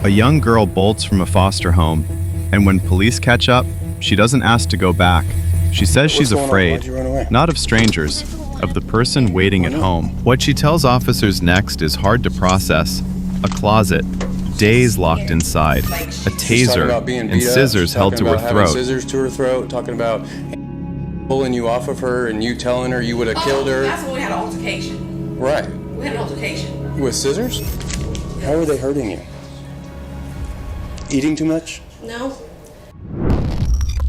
A young girl bolts from a foster home, and when police catch up, she doesn't ask to go back. She says she's afraid, not of strangers, of the person waiting at home. What she tells officers next is hard to process. A closet, days locked inside, a taser, and scissors held to her throat. Scissors to her throat, talking about pulling you off of her and you telling her you would have killed her. That's when we had an altercation. Right. We had an altercation. With scissors? How are they hurting you? Eating too much? No.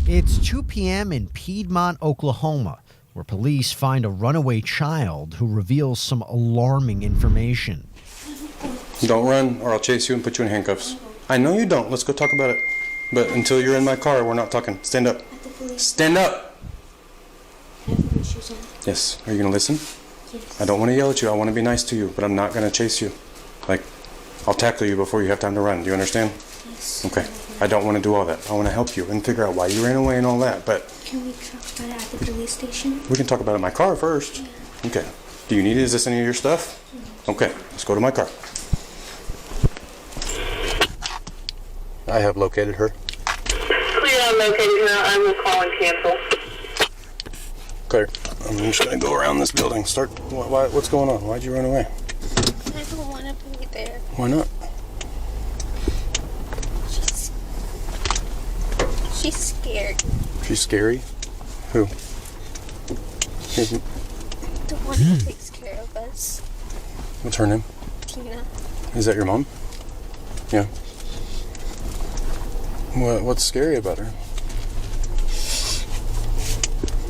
It's 2 p.m. in Piedmont, Oklahoma, where police find a runaway child who reveals some alarming information. Don't run or I'll chase you and put you in handcuffs. I know you don't. Let's go talk about it. But until you're in my car, we're not talking. Stand up. Stand up! Yes. Are you going to listen? Yes. I don't want to yell at you. I want to be nice to you, but I'm not going to chase you. Like, I'll tackle you before you have time to run. Do you understand? Yes. Okay. I don't want to do all that. I want to help you and figure out why you ran away and all that, but... Can we talk about it at the police station? We can talk about it in my car first. Yeah. Okay. Do you need it? Is this any of your stuff? Okay. Let's go to my car. I have located her. Clear, I'm located her. I will call and cancel. Clear. I'm just going to go around this building. Start. What's going on? Why'd you run away? I don't want to be there. Why not? She's scared. She's scary? Who? The one who takes care of us. What's her name? Tina. Is that your mom? Yeah. What's scary about her?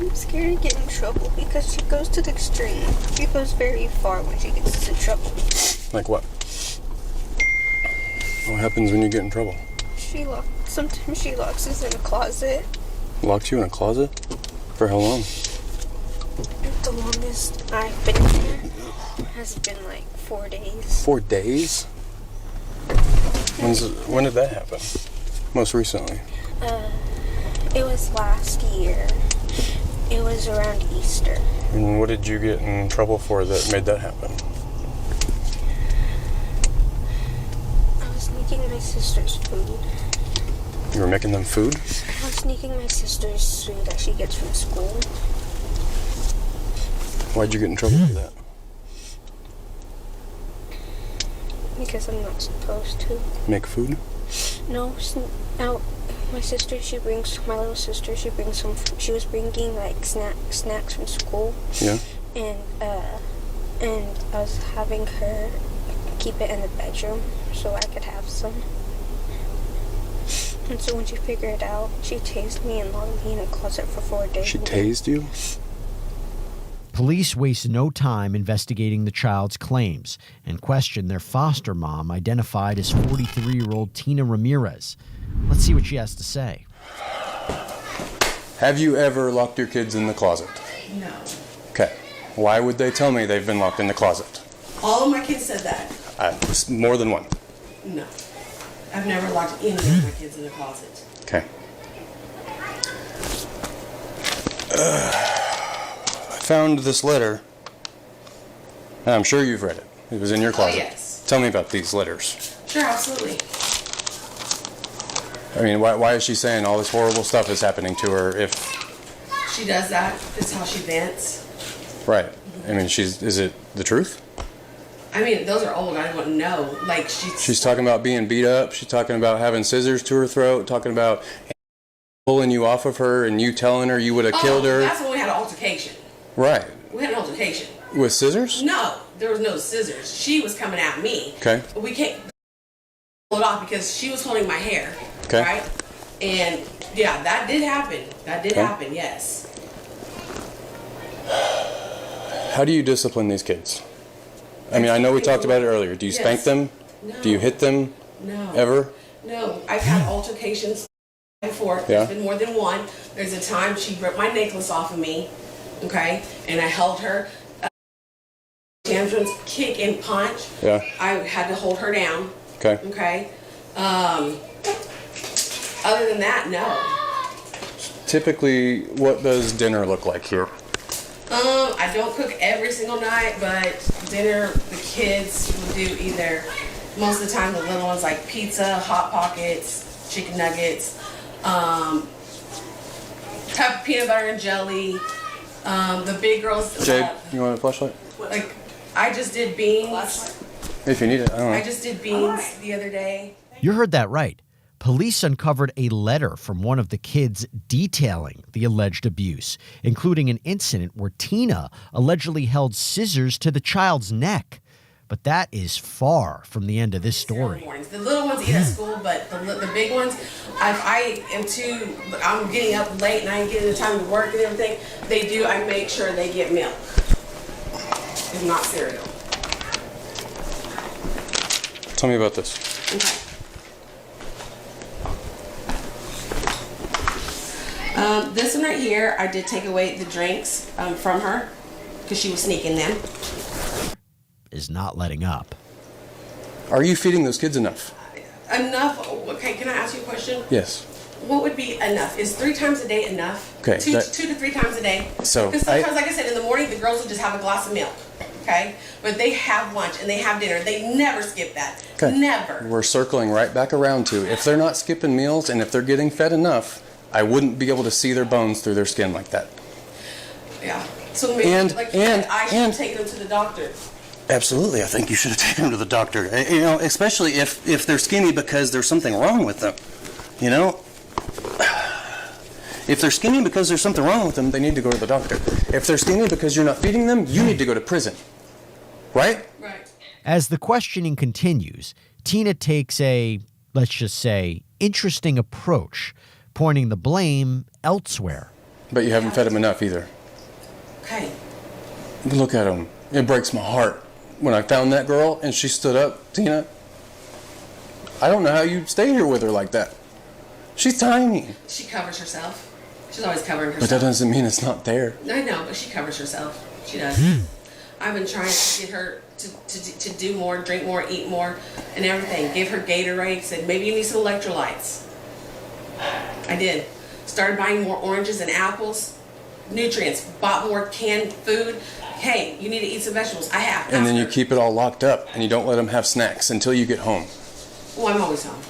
I'm scared to get in trouble because she goes to the extreme. She goes very far when she gets into trouble. Like what? What happens when you get in trouble? Sometimes she locks us in a closet. Locked you in a closet? For how long? The longest I've been here has been like 4 days. 4 days? When did that happen? Most recently? It was last year. It was around Easter. And what did you get in trouble for that made that happen? I was sneaking my sister's food. You were making them food? I was sneaking my sister's food that she gets from school. Why'd you get in trouble for that? Because I'm not supposed to. Make food? No, my sister, my little sister, she was bringing like snacks from school. Yeah. And I was having her keep it in the bedroom so I could have some. And so when she figured it out, she tased me and locked me in a closet for 4 days. She tased you? Police waste no time investigating the child's claims and question their foster mom, identified as 43-year-old Tina Ramirez. Let's see what she has to say. Have you ever locked your kids in the closet? No. Okay. Why would they tell me they've been locked in the closet? All of my kids said that. More than one. No. I've never locked any of my kids in the closet. Okay. I found this letter, and I'm sure you've read it. It was in your closet. Oh, yes. Tell me about these letters. Sure, absolutely. I mean, why is she saying all this horrible stuff is happening to her if... She does that. That's how she vents. Right. I mean, is it the truth? I mean, those are old. I wouldn't know. Like, She's talking about being beat up. She's talking about having scissors to her throat. Talking about pulling you off of her and you telling her you would have killed her. That's when we had an altercation. Right. We had an altercation. With scissors? No, there was no scissors. She was coming at me. Okay. But we can't pull it off because she was holding my hair. Okay. Right? And, yeah, that did happen. That did happen, yes. How do you discipline these kids? I mean, I know we talked about it earlier. Do you spank them? No. Do you hit them? No. Ever? No. I've had altercations before. Yeah. There's been more than one. There's a time she ripped my necklace off of me, okay? And I held her. Tantrums, kick and punch. Yeah. I had to hold her down. Okay. Okay? Other than that, no. Typically, what does dinner look like here? I don't cook every single night, but dinner, the kids will do either Most of the time, the little ones like pizza, Hot Pockets, chicken nuggets, cup of peanut butter and jelly. The big girls. Jade, you want a flashlight? Like, I just did beans. If you need it, I don't know. I just did beans the other day. You heard that right. Police uncovered a letter from one of the kids detailing the alleged abuse, including an incident where Tina allegedly held scissors to the child's neck. But that is far from the end of this story. The little ones eat at school, but the big ones, I'm getting up late and I ain't getting the time to work and everything. I make sure they get milk, if not cereal. Tell me about this. Okay. This one right here, I did take away the drinks from her because she was sneaking them. Is not letting up. Are you feeding those kids enough? Enough? Okay, can I ask you a question? Yes. What would be enough? Is 3 times a day enough? Okay. 2 to 3 times a day? So, because sometimes, like I said, in the morning, the girls will just have a glass of milk. Okay? But they have lunch and they have dinner. They never skip that. Okay. Never. We're circling right back around to, if they're not skipping meals and if they're getting fed enough, I wouldn't be able to see their bones through their skin like that. Yeah. So maybe, I should take them to the doctor. Absolutely, I think you should have taken them to the doctor. You know, especially if they're skinny because there's something wrong with them. You know, if they're skinny because there's something wrong with them, they need to go to the doctor. If they're skinny because you're not feeding them, you need to go to prison. Right? Right. As the questioning continues, Tina takes a, let's just say, interesting approach, pointing the blame elsewhere. But you haven't fed them enough either. Okay. Look at them. It breaks my heart. When I found that girl and she stood up, Tina, I don't know how you stay here with her like that. She's tiny. She covers herself. She's always covering herself. But that doesn't mean it's not there. I know, but she covers herself. She does. I've been trying to get her to do more, drink more, eat more, and everything. Give her Gatorade. Said, maybe you need some electrolytes. I did. Started buying more oranges and apples. Nutrients. Bought more canned food. Hey, you need to eat some vegetables. I have. And then you keep it all locked up and you don't let them have snacks until you get home. Well, I'm always home.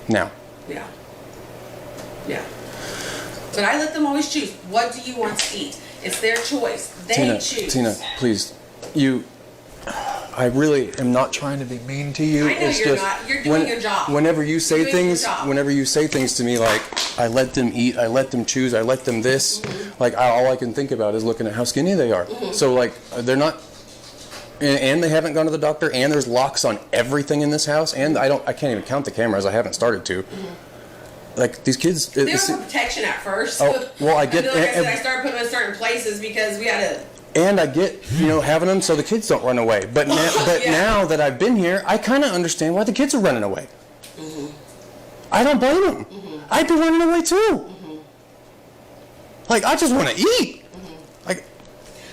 Now. Yeah. Yeah. But I let them always choose. What do you want to eat? It's their choice. They choose. Tina, please. I really am not trying to be mean to you. I know you're not. You're doing your job. Whenever you say things to me like, I let them eat, I let them choose, I let them this, like all I can think about is looking at how skinny they are. So like they're not, and they haven't gone to the doctor, and there's locks on everything in this house, and I can't even count the cameras. I haven't started to. Like these kids. They were for protection at first. Oh, well, I get. Like I said, I started putting them in certain places because we had to. And I get, having them so the kids don't run away. But now that I've been here, I kind of understand why the kids are running away. I don't blame them. I'd be running away too. Like, I just want to eat. Like,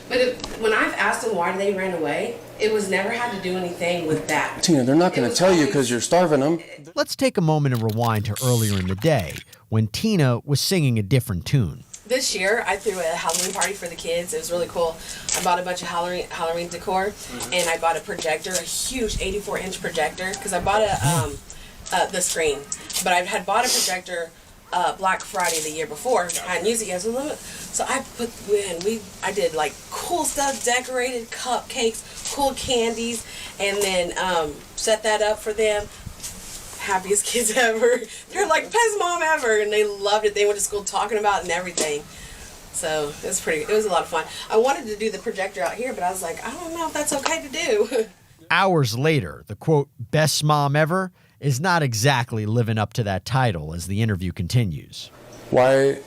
but when I've asked them why they ran away, it was never had to do anything with that. Tina, they're not going to tell you because you're starving them. Let's take a moment and rewind to earlier in the day when Tina was singing a different tune. This year, I threw a Halloween party for the kids. It was really cool. I bought a bunch of Halloween decor, and I bought a projector, a huge 84-inch projector, because I bought the screen. But I had bought a projector Black Friday the year before. I hadn't used it yet, so I did like cool stuff, decorated cupcakes, cool candies, and then set that up for them. Happiest kids ever. They're like best mom ever, and they loved it. They went to school talking about it and everything. So it was a lot of fun. I wanted to do the projector out here, but I was like, I don't know if that's okay to do. Hours later, the quote, best mom ever, is not exactly living up to that title as the interview continues. Why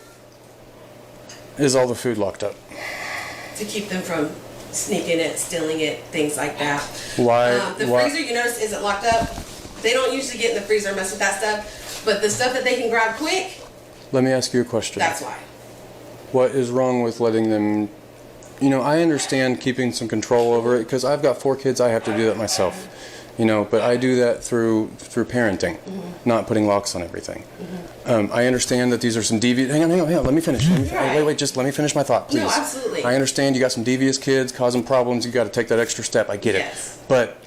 is all the food locked up? To keep them from sneaking it, stealing it, things like that. Why? The freezer, you notice, isn't locked up. They don't usually get in the freezer and mess with that stuff, but the stuff that they can grab quick, Let me ask you a question. that's why. What is wrong with letting them, I understand keeping some control over it because I've got 4 kids, I have to do that myself, but I do that through parenting, not putting locks on everything. I understand that these are some devious, hang on, let me finish. Wait, just let me finish my thought, please. No, absolutely. I understand you got some devious kids causing problems, you got to take that extra step, I get Yes. it. But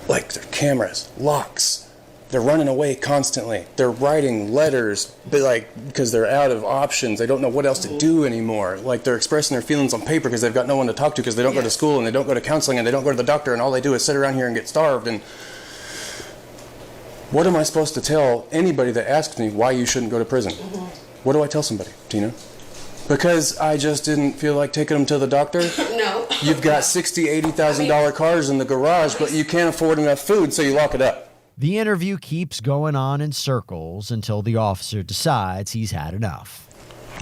like their cameras, locks. They're running away constantly. They're writing letters, but like because they're out of options. They don't know what else to do anymore. Like they're expressing their feelings on paper because they've got no one to talk to because they don't go to school and they don't go to counseling and they don't go to the doctor and all they do is sit around here and get starved. And what am I supposed to tell anybody that asks me why you shouldn't go to prison? What do I tell somebody, Tina? Because I just didn't feel like taking them to the doctor? No. You've got $60,000, $80,000 cars in the garage, but you can't afford enough food, so you lock it up. The interview keeps going on in circles until the officer decides he's had enough.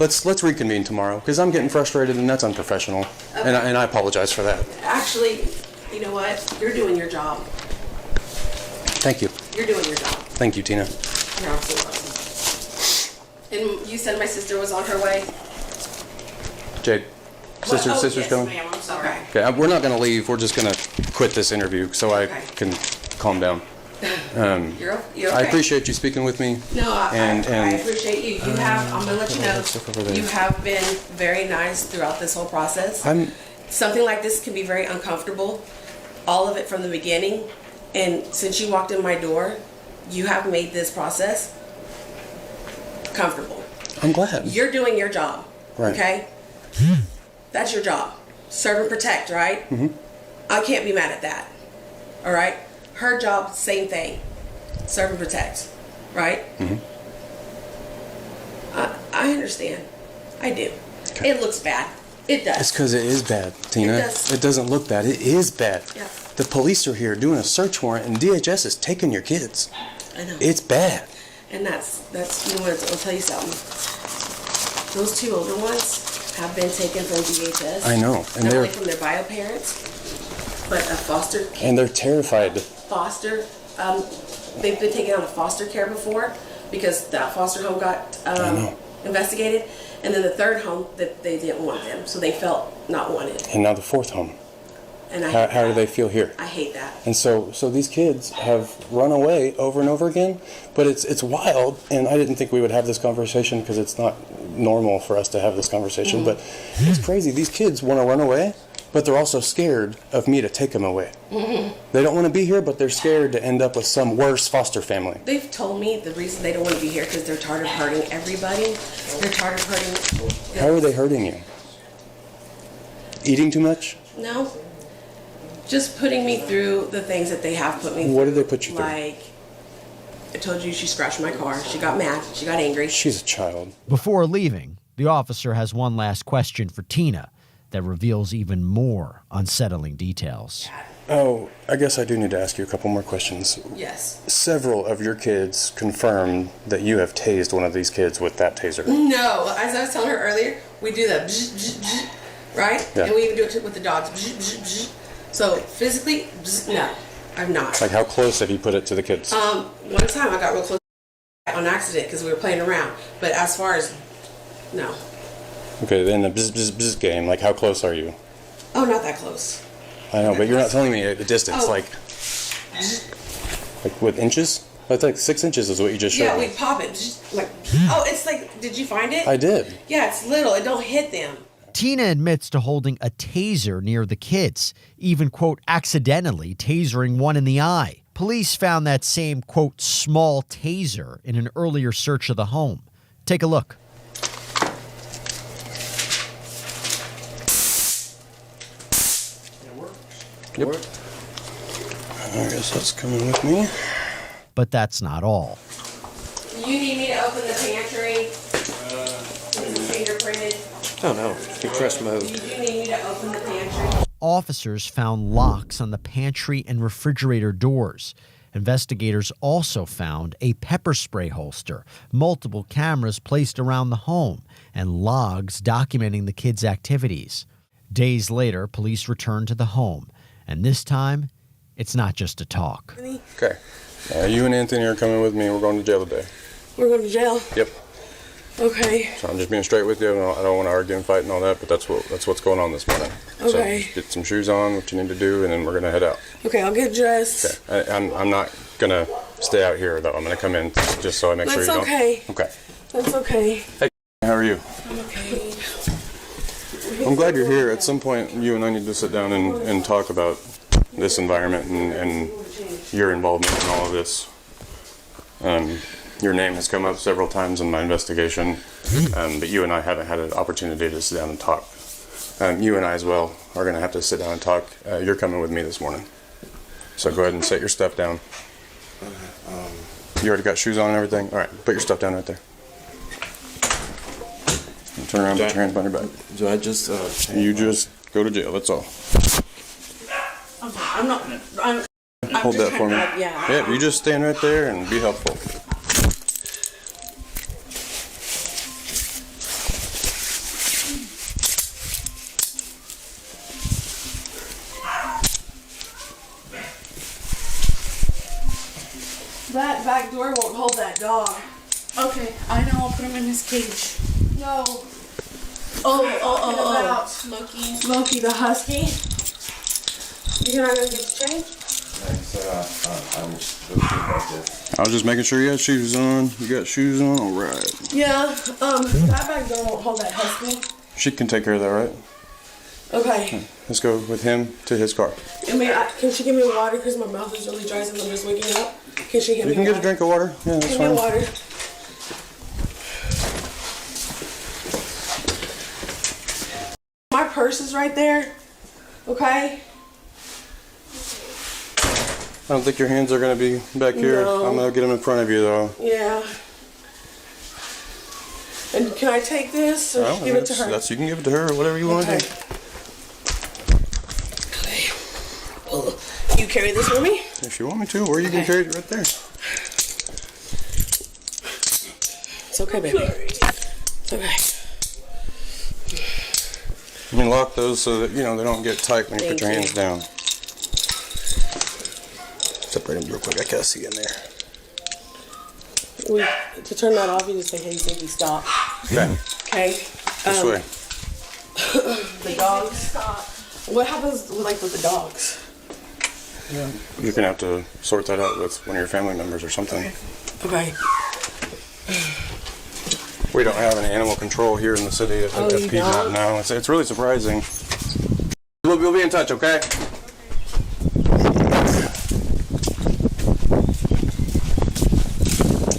Let's reconvene tomorrow, because I'm getting frustrated and that's unprofessional. Okay. And I apologize for that. Actually, you know what? You're doing your job. Thank you. You're doing your job. Thank you, Tina. You're absolutely welcome. And you said my sister was on her way? Jade, sister's yes, coming? Ma'am, I'm sorry. Okay, we're not going to leave. We're just going to quit this interview so I can calm down. You're okay. I appreciate you speaking with me. No, I appreciate you. You have, I'm going to let you know, you have been very nice throughout this whole process. Something like this can be very uncomfortable, all of it from the beginning. And since you walked in my door, you have made this process comfortable. I'm glad. You're doing your job, right. Okay? That's your job. Serve and protect, right? I can't be mad at that, all right? Her job, same thing. Serve and protect, right? I understand. I do. Okay. It looks bad. It does. It's because it is bad, Tina. It does. It doesn't look bad. It is bad. Yeah. The police are here doing a search warrant and DHS is taking your kids. I know. It's bad. And that's you know what, I'll tell you something. Those two older ones have been taken from DHS. I know. And not they're only from their bio parents, but a foster care. And they're terrified. Foster, they've been taken out of foster care before because that foster home got investigated. And then the third home, that they didn't want them, so they felt not wanted. And now the fourth home. And how do they feel here? I hate that. And so these kids have run away over and over again, but it's wild. And I didn't think we would have this conversation because it's not normal for us to have this conversation. But it's crazy. These kids want to run away, but they're also scared of me to take them away. They don't want to be here, but they're scared to end up with some worse foster family. They've told me the reason they don't want to be here because they're tired of hurting everybody. They're tired of hurting. How are they hurting you? Eating too much? No. Just putting me through the things that they have put me through. What did they put you through? Like, I told you she scratched my car. She got mad. She got angry. She's a child. Before leaving, the officer has one last question for Tina that reveals even more unsettling details. Oh, I guess I do need to ask you a couple more questions. Yes. Several of your kids confirmed that you have tased one of these kids with that taser. No, as I was telling her earlier, we do the bzz, bzz, bzz, right? Yeah. And we even do it with the dogs. Bzz, bzz, bzz. So physically, bzz, no, I'm not. Like how close have you put it to the kids? One time I got real close on accident because we were playing around. But as far as, no. Okay, then the bzz, bzz, bzz game, like how close are you? Oh, not that close. I know, but you're not telling me the distance, like with inches? I think 6 inches is what you just showed Yeah, me. we pop it. Like, oh, it's like, did you find it? I did. Yeah, it's little. It don't hit them. Tina admits to holding a taser near the kids, even, quote, accidentally tasering one in the eye. Police found that same, quote, small taser in an earlier search of the home. Take a look. Yep. I guess that's coming with me. But that's not all. You need me to open the pantry? Fingerprinted? Oh no, compressed mode. You do need me to open the pantry? Officers found locks on the pantry and refrigerator doors. Investigators also found a pepper spray holster, multiple cameras placed around the home, and logs documenting the kids' activities. Days later, police returned to the home, and this time, it's not just a talk. Okay. You and Anthony are coming with me. We're going to jail today. We're going to jail? Yep. Okay. So I'm just being straight with you. I don't want to argue and fight and all that, but that's what's going on this morning. Okay. So get some shoes on, what you need to do, and then we're going to head out. Okay, I'll get dressed. Okay. I'm not going to stay out here, though. I'm going to come in just so I make sure you don't. That's okay. Okay. That's okay. Hey, how are you? I'm okay. I'm glad you're here. At some point, you and I need to sit down and talk about this environment and your involvement in all of this. Your name has come up several times in my investigation, but you and I haven't had an opportunity to sit down and talk. You and I as well are going to have to sit down and talk. You're coming with me this morning. So go ahead and set your stuff down. You already got shoes on and everything? All right, put your stuff down right there. And turn around, put your hands behind your back. Do I just, You just go to jail, that's all. I'm not. Hold that for me. Yeah. Yeah, you just stand right there and be helpful. That back door won't hold that dog. Okay, I know. I'll put him in his cage. No. Oh. Loki. Loki the husky. You're not gonna get the chain? I was just making sure you had shoes on. You got shoes on? All right. Yeah. That back door won't hold that husky. She can take care of that, right? Okay. Let's go with him to his car. Can she give me water? Because my mouth is really dry since I'm just waking up. Can she give me You can water? get a drink of water. Yeah, that's Give me fine. water. My purse is right there. Okay? I don't think your hands are going to be back here. No. I'm going to get them in front of you, though. Yeah. And can I take this or Well, give it to her? You can give it to her or whatever you want to Okay. do. Well, you carry this for me? If you want me to, or you can carry it right there. It's okay, baby. It's okay. You can lock those so that, they don't get tight when you put your Thank hands down. Separate them real quick. I can't see in there. To turn that off, you just say, hey, baby, stop. Okay. Okay? This way. The dogs. What happens with the dogs? You're going to have to sort that out with one of your family members or something. Okay. We don't have any animal control here in the city of you Piedmont don't? now. It's really surprising. We'll be in touch, okay?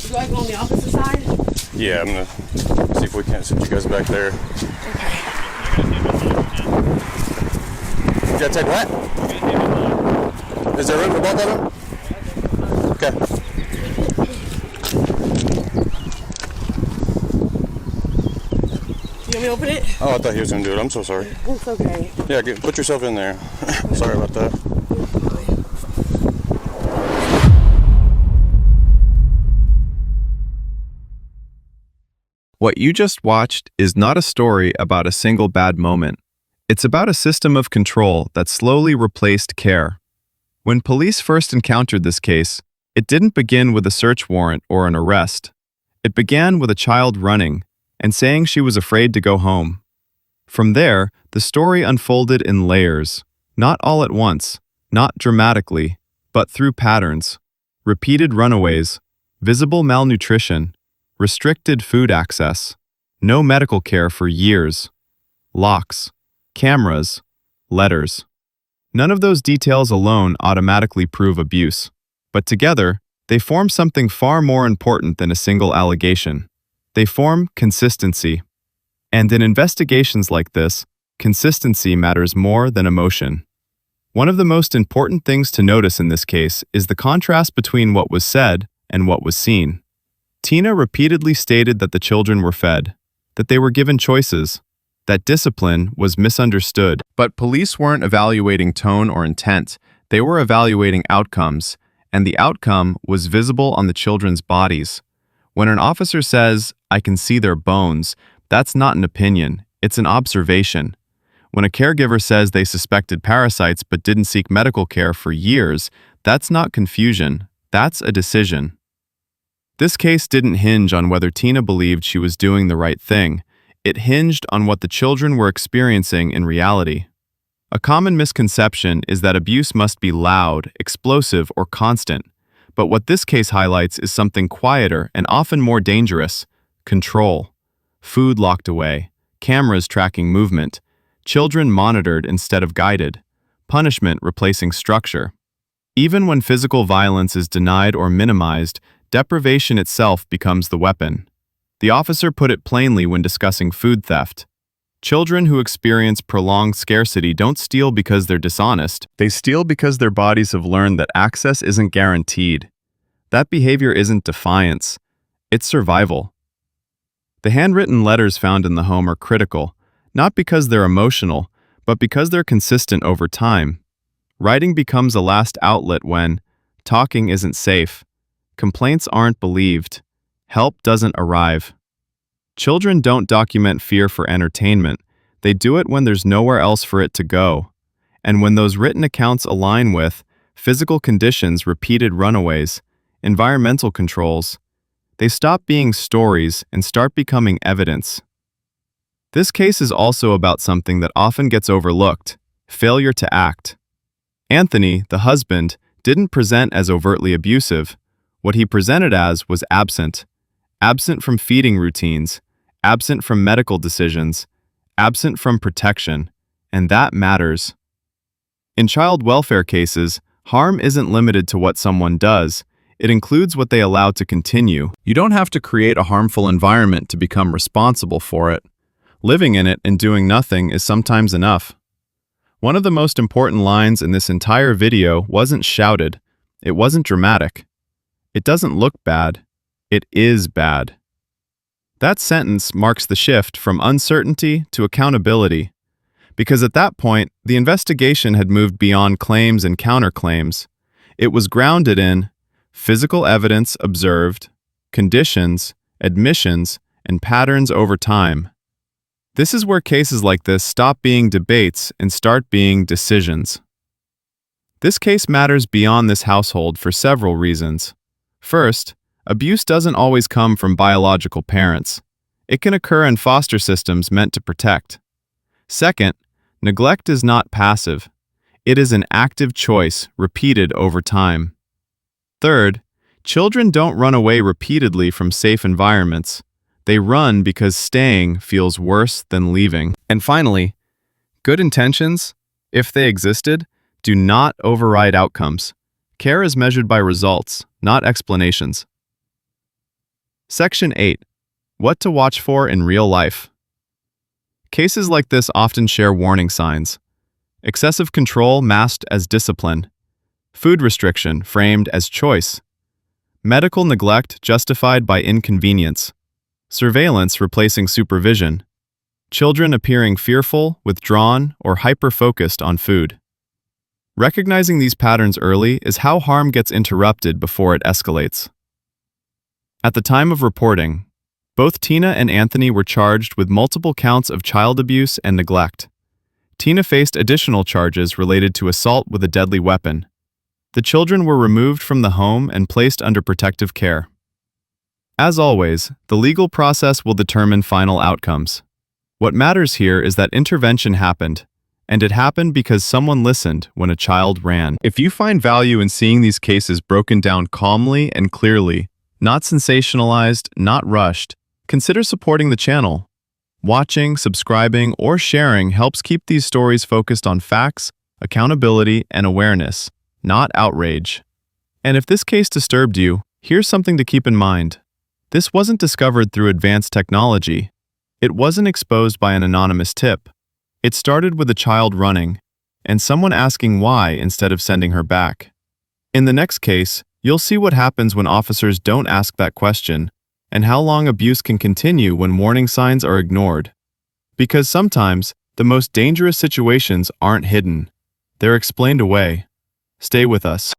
Do I go on the opposite side? Yeah, I'm going to see if we can't send you guys back there. Okay. You got to take what? Is there room for both of them? Okay. You want me to open it? Oh, I thought he was going to do it. I'm so sorry. It's okay. Yeah, put yourself in there. Sorry about that. What you just watched is not a story about a single bad moment. It's about a system of control that slowly replaced care. When police first encountered this case, it didn't begin with a search warrant or an arrest. It began with a child running and saying she was afraid to go home. From there, the story unfolded in layers, not all at once, not dramatically, but through patterns: repeated runaways, visible malnutrition, restricted food access, no medical care for years, locks, cameras, letters. None of those details alone automatically prove abuse, but together, they form something far more important than a single allegation. They form consistency. And in investigations like this, consistency matters more than emotion. One of the most important things to notice in this case is the contrast between what was said and what was seen. Tina repeatedly stated that the children were fed, that they were given choices, that discipline was misunderstood. But police weren't evaluating tone or intent, they were evaluating outcomes, and the outcome was visible on the children's bodies. When an officer says, "I can see their bones," that's not an opinion, it's an observation. When a caregiver says they suspected parasites but didn't seek medical care for years, that's not confusion, that's a decision. This case didn't hinge on whether Tina believed she was doing the right thing. It hinged on what the children were experiencing in reality. A common misconception is that abuse must be loud, explosive, or constant. But what this case highlights is something quieter and often more dangerous: control. Food locked away, cameras tracking movement, children monitored instead of guided, punishment replacing structure. Even when physical violence is denied or minimized, deprivation itself becomes the weapon. The officer put it plainly when discussing food theft. Children who experience prolonged scarcity don't steal because they're dishonest. They steal because their bodies have learned that access isn't guaranteed. That behavior isn't defiance, it's survival. The handwritten letters found in the home are critical, not because they're emotional, but because they're consistent over time. Writing becomes a last outlet when talking isn't safe, complaints aren't believed, help doesn't arrive. Children don't document fear for entertainment, they do it when there's nowhere else for it to go. And when those written accounts align with physical conditions, repeated runaways, environmental controls, they stop being stories and start becoming evidence. This case is also about something that often gets overlooked: failure to act. Anthony, the husband, didn't present as overtly abusive. What he presented as was absent. Absent from feeding routines, absent from medical decisions, absent from protection, and that matters. In child welfare cases, harm isn't limited to what someone does, it includes what they allow to continue. You don't have to create a harmful environment to become responsible for it. Living in it and doing nothing is sometimes enough. One of the most important lines in this entire video wasn't shouted, it wasn't dramatic. It doesn't look bad, it is bad. That sentence marks the shift from uncertainty to accountability, because at that point, the investigation had moved beyond claims and counterclaims. It was grounded in physical evidence observed, conditions, admissions, and patterns over time. This is where cases like this stop being debates and start being decisions. This case matters beyond this household for several reasons. First, abuse doesn't always come from biological parents. It can occur in foster systems meant to protect. Second, neglect is not passive. It is an active choice repeated over time. Third, children don't run away repeatedly from safe environments. They run because staying feels worse than leaving. And finally, good intentions, if they existed, do not override outcomes. Care is measured by results, not explanations. Section 8. What to watch for in real life. Cases like this often share warning signs. Excessive control masked as discipline. Food restriction framed as choice. Medical neglect justified by inconvenience. Surveillance replacing supervision. Children appearing fearful, withdrawn, or hyper-focused on food. Recognizing these patterns early is how harm gets interrupted before it escalates. At the time of reporting, both Tina and Anthony were charged with multiple counts of child abuse and neglect. Tina faced additional charges related to assault with a deadly weapon. The children were removed from the home and placed under protective care. As always, the legal process will determine final outcomes. What matters here is that intervention happened, and it happened because someone listened when a child ran. If you find value in seeing these cases broken down calmly and clearly, not sensationalized, not rushed, consider supporting the channel. Watching, subscribing, or sharing helps keep these stories focused on facts, accountability, and awareness, not outrage. And if this case disturbed you, here's something to keep in mind. This wasn't discovered through advanced technology. It wasn't exposed by an anonymous tip. It started with a child running, and someone asking why instead of sending her back. In the next case, you'll see what happens when officers don't ask that question, and how long abuse can continue when warning signs are ignored. Because sometimes, the most dangerous situations aren't hidden. They're explained away. Stay with us.